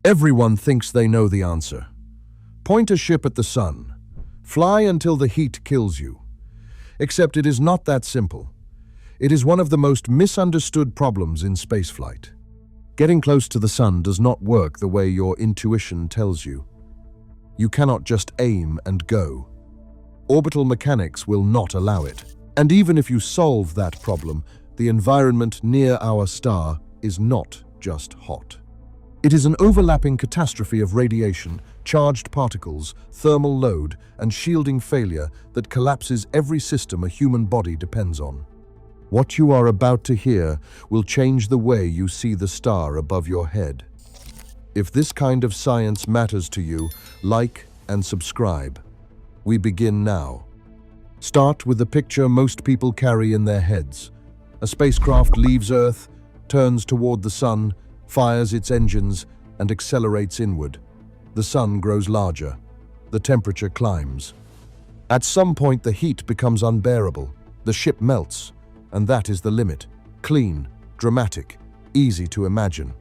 Everyone thinks they know the answer. Point a ship at the sun. Fly until the heat kills you. Except it is not that simple. It is one of the most misunderstood problems in spaceflight. Getting close to the sun does not work the way your intuition tells you. You cannot just aim and go. Orbital mechanics will not allow it. And even if you solve that problem, the environment near our star is not just hot. It is an overlapping catastrophe of radiation, charged particles, thermal load, and shielding failure that collapses every system a human body depends on. What you are about to hear will change the way you see the star above your head. If this kind of science matters to you, like and subscribe. We begin now. Start with the picture most people carry in their heads. A spacecraft leaves Earth, turns toward the sun, fires its engines, and accelerates inward. The sun grows larger. The temperature climbs. At some point, the heat becomes unbearable. The ship melts, and that is the limit. Clean, dramatic, easy to imagine.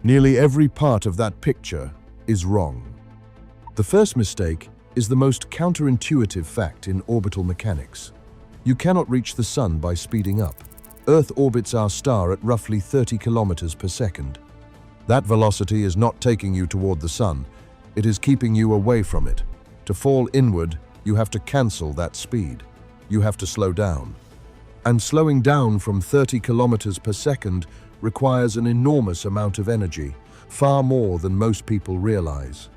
Nearly every part of that picture is wrong. The first mistake is the most counterintuitive fact in orbital mechanics. You cannot reach the sun by speeding up. Earth orbits our star at roughly 30 kilometers per second. That velocity is not taking you toward the sun. It is keeping you away from it. To fall inward, you have to cancel that speed. You have to slow down. And slowing down from 30 kilometers per second requires an enormous amount of energy, far more than most people realize.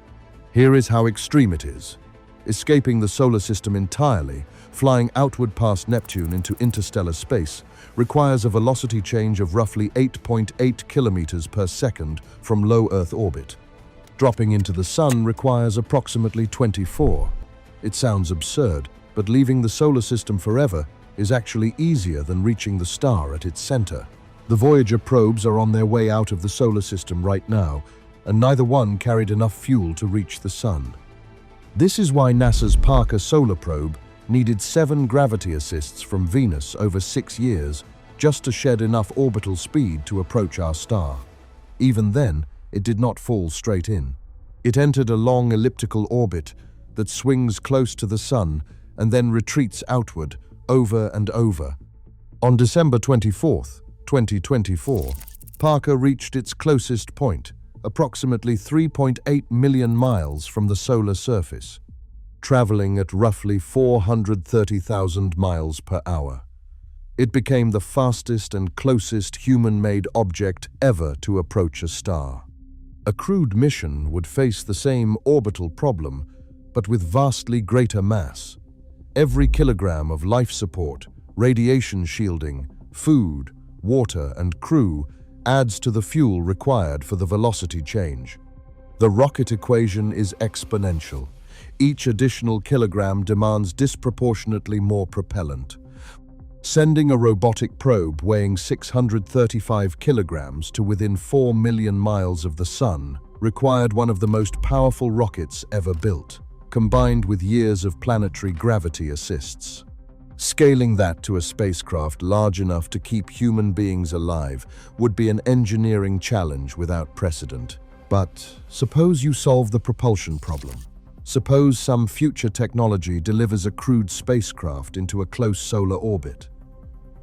Here is how extreme it is. Escaping the solar system entirely, flying outward past Neptune into interstellar space, requires a velocity change of roughly 8.8 kilometers per second from low Earth orbit. Dropping into the sun requires approximately 24. It sounds absurd, but leaving the solar system forever is actually easier than reaching the star at its center. The Voyager probes are on their way out of the solar system right now, and neither one carried enough fuel to reach the sun. This is why NASA's Parker solar probe needed 7 gravity assists from Venus over 6 years just to shed enough orbital speed to approach our star. Even then, it did not fall straight in. It entered a long elliptical orbit that swings close to the sun and then retreats outward over and over. On December 24th, 2024, Parker reached its closest point, approximately 3.8 million miles from the solar surface, traveling at roughly 430,000 miles per hour. It became the fastest and closest human-made object ever to approach a star. A crewed mission would face the same orbital problem, but with vastly greater mass. Every kilogram of life support, radiation shielding, food, water, and crew adds to the fuel required for the velocity change. The rocket equation is exponential. Each additional kilogram demands disproportionately more propellant. Sending a robotic probe weighing 635 kilograms to within 4 million miles of the sun required one of the most powerful rockets ever built, combined with years of planetary gravity assists. Scaling that to a spacecraft large enough to keep human beings alive would be an engineering challenge without precedent. But suppose you solve the propulsion problem. Suppose some future technology delivers a crewed spacecraft into a close solar orbit.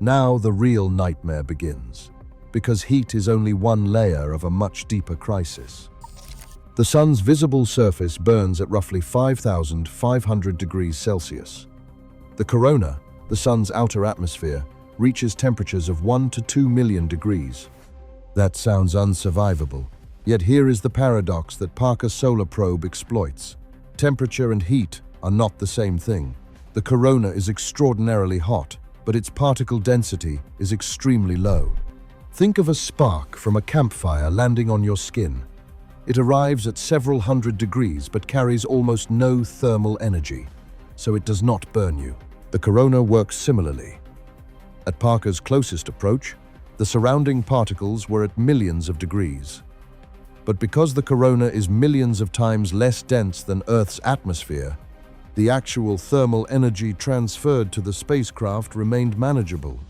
Now the real nightmare begins, because heat is only one layer of a much deeper crisis. The sun's visible surface burns at roughly 5,500 degrees Celsius. The corona, the sun's outer atmosphere, reaches temperatures of 1 to 2 million degrees. That sounds unsurvivable. Yet here is the paradox that Parker's solar probe exploits. Temperature and heat are not the same thing. The corona is extraordinarily hot, but its particle density is extremely low. Think of a spark from a campfire landing on your skin. It arrives at several hundred degrees but carries almost no thermal energy, so it does not burn you. The corona works similarly. At Parker's closest approach, the surrounding particles were at millions of degrees. But because the corona is millions of times less dense than Earth's atmosphere, the actual thermal energy transferred to the spacecraft remained manageable.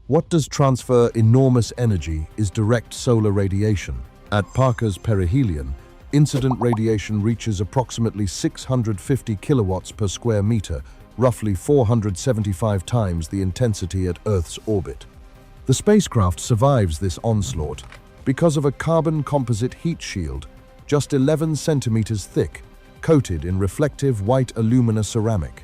What does transfer enormous energy is direct solar radiation. At Parker's perihelion, Incident radiation reaches approximately 650 kilowatts per square meter, roughly 475 times the intensity at Earth's orbit. The spacecraft survives this onslaught because of a carbon composite heat shield, just 11 centimeters thick, coated in reflective white alumina ceramic.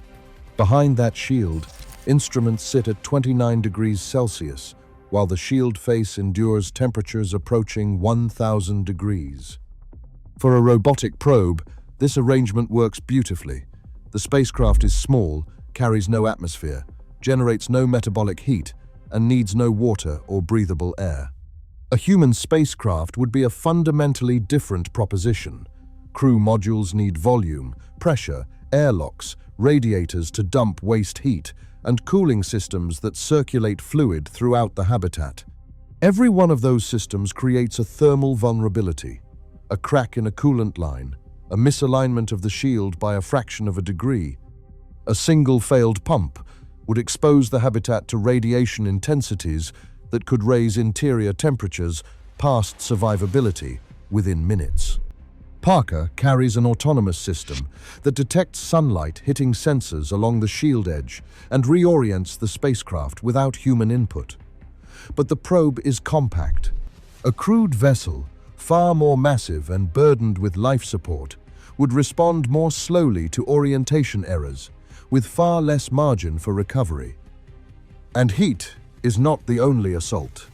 Behind that shield, instruments sit at 29 degrees Celsius, while the shield face endures temperatures approaching 1,000 degrees. For a robotic probe, this arrangement works beautifully. The spacecraft is small, carries no atmosphere, generates no metabolic heat, and needs no water or breathable air. A human spacecraft would be a fundamentally different proposition. Crew modules need volume, pressure, airlocks, radiators to dump waste heat, and cooling systems that circulate fluid throughout the habitat. Every one of those systems creates a thermal vulnerability. A crack in a coolant line, a misalignment of the shield by a fraction of a degree. A single failed pump would expose the habitat to radiation intensities that could raise interior temperatures past survivability within minutes. Parker carries an autonomous system that detects sunlight hitting sensors along the shield edge and reorients the spacecraft without human input. But the probe is compact. A crewed vessel, far more massive and burdened with life support, would respond more slowly to orientation errors, with far less margin for recovery. And heat is not the only assault.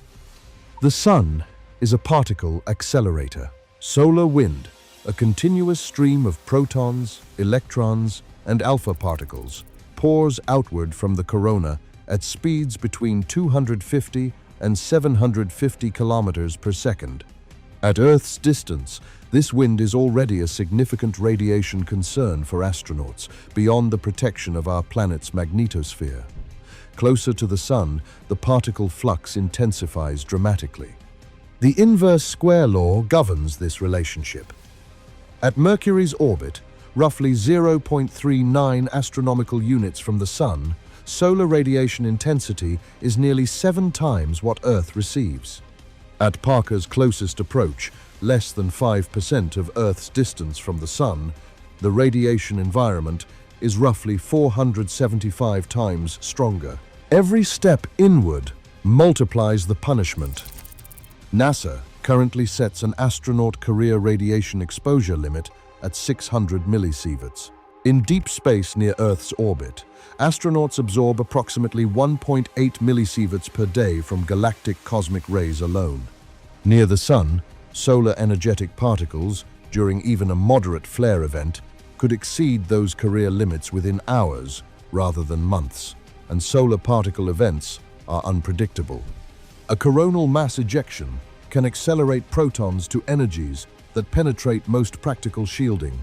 The sun is a particle accelerator. Solar wind, a continuous stream of protons, electrons, and alpha particles, pours outward from the corona at speeds between 250 and 750 kilometers per second. At Earth's distance, this wind is already a significant radiation concern for astronauts beyond the protection of our planet's magnetosphere. Closer to the sun, the particle flux intensifies dramatically. The inverse square law governs this relationship. At Mercury's orbit, roughly 0.39 astronomical units from the sun, solar radiation intensity is nearly 7 times what Earth receives. At Parker's closest approach, less than 5% of Earth's distance from the sun, the radiation environment is roughly 475 times stronger. Every step inward multiplies the punishment. NASA currently sets an astronaut career radiation exposure limit at 600 millisieverts. In deep space near Earth's orbit, astronauts absorb approximately 1.8 millisieverts per day from galactic cosmic rays alone. Near the sun, solar energetic particles, during even a moderate flare event, could exceed those career limits within hours rather than months, and solar particle events are unpredictable. A coronal mass ejection can accelerate protons to energies that penetrate most practical shielding.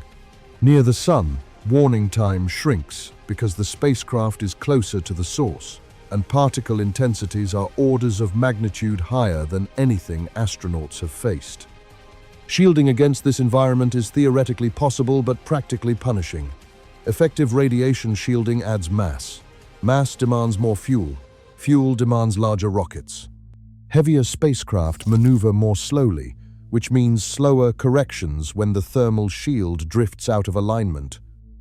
Near the sun, warning time shrinks because the spacecraft is closer to the source, and particle intensities are orders of magnitude higher than anything astronauts have faced. Shielding against this environment is theoretically possible but practically punishing. Effective radiation shielding adds mass. Mass demands more fuel. Fuel demands larger rockets. Heavier spacecraft maneuver more slowly, which means slower corrections when the thermal shield drifts out of alignment.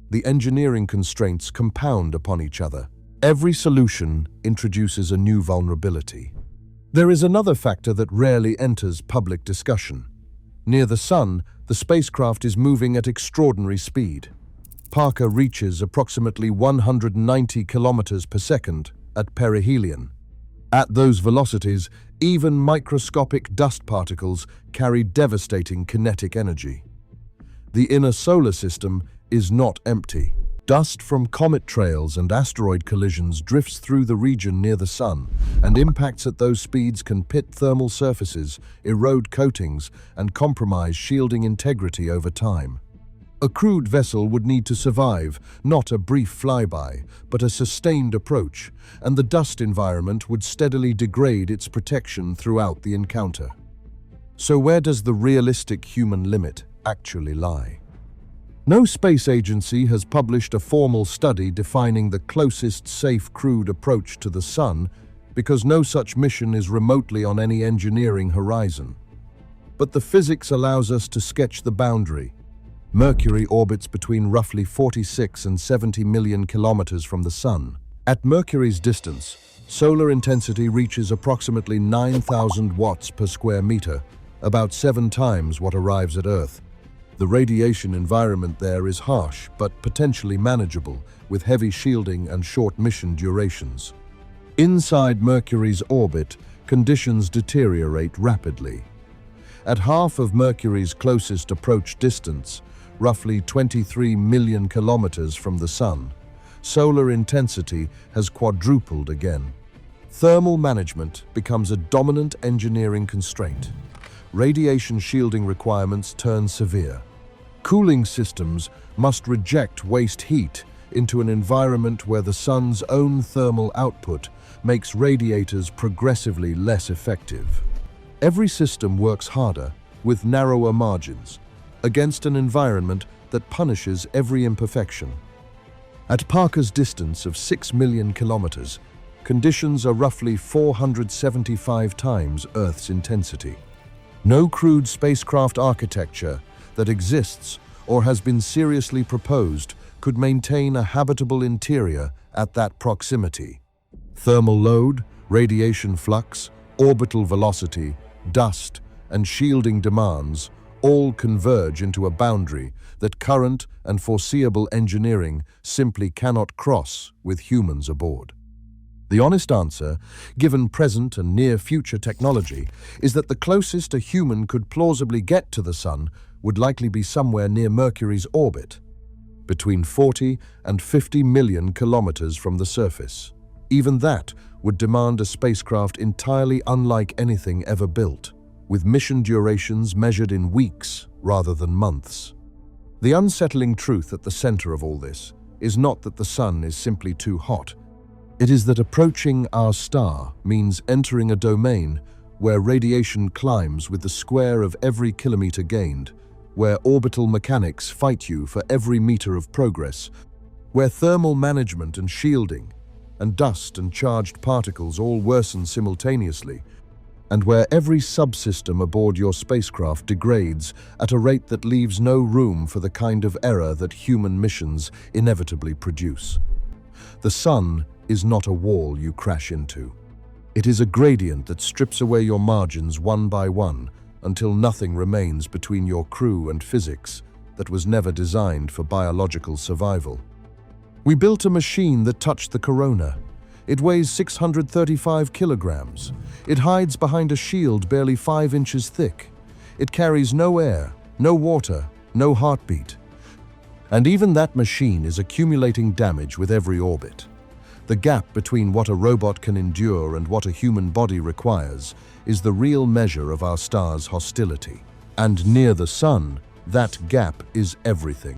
The engineering constraints compound upon each other. Every solution introduces a new vulnerability. There is another factor that rarely enters public discussion. Near the sun, the spacecraft is moving at extraordinary speed. Parker reaches approximately 190 kilometers per second at perihelion. At those velocities, even microscopic dust particles carry devastating kinetic energy. The inner solar system is not empty. Dust from comet trails and asteroid collisions drifts through the region near the sun, and impacts at those speeds can pit thermal surfaces, erode coatings, and compromise shielding integrity over time. A crewed vessel would need to survive, not a brief flyby, but a sustained approach, and the dust environment would steadily degrade its protection throughout the encounter. So where does the realistic human limit actually lie? No space agency has published a formal study defining the closest safe crewed approach to the sun, because no such mission is remotely on any engineering horizon. But the physics allows us to sketch the boundary. Mercury orbits between roughly 46 and 70 million kilometers from the Sun. At Mercury's distance, solar intensity reaches approximately 9,000 watts per square meter, about 7 times what arrives at Earth. The radiation environment there is harsh, but potentially manageable, with heavy shielding and short mission durations. Inside Mercury's orbit, conditions deteriorate rapidly. At half of Mercury's closest approach distance, roughly 23 million kilometers from the Sun, solar intensity has quadrupled again. Thermal management becomes a dominant engineering constraint. Radiation shielding requirements turn severe. Cooling systems must reject waste heat into an environment where the Sun's own thermal output makes radiators progressively less effective. Every system works harder, with narrower margins, against an environment that punishes every imperfection. At Parker's distance of 6 million kilometers, conditions are roughly 475 times Earth's intensity. No crude spacecraft architecture that exists or has been seriously proposed could maintain a habitable interior at that proximity. Thermal load, radiation flux, orbital velocity, dust, and shielding demands all converge into a boundary that current and foreseeable engineering simply cannot cross with humans aboard. The honest answer, given present and near-future technology, is that the closest a human could plausibly get to the Sun would likely be somewhere near Mercury's orbit, between 40 and 50 million kilometers from the surface. Even that would demand a spacecraft entirely unlike anything ever built, with mission durations measured in weeks rather than months. The unsettling truth at the center of all this is not that the Sun is simply too hot. It is that approaching our star means entering a domain where radiation climbs with the square of every kilometer gained, where orbital mechanics fight you for every meter of progress, where thermal management and shielding, and dust and charged particles all worsen simultaneously, and where every subsystem aboard your spacecraft degrades at a rate that leaves no room for the kind of error that human missions inevitably produce. The Sun is not a wall you crash into. It is a gradient that strips away your margins one by one until nothing remains between your crew and physics that was never designed for biological survival. We built a machine that touched the corona. It weighs 635 kilograms. It hides behind a shield barely 5 inches thick. It carries no air, no water, no heartbeat. And even that machine is accumulating damage with every orbit. The gap between what a robot can endure and what a human body requires is the real measure of our star's hostility. And near the Sun, that gap is everything.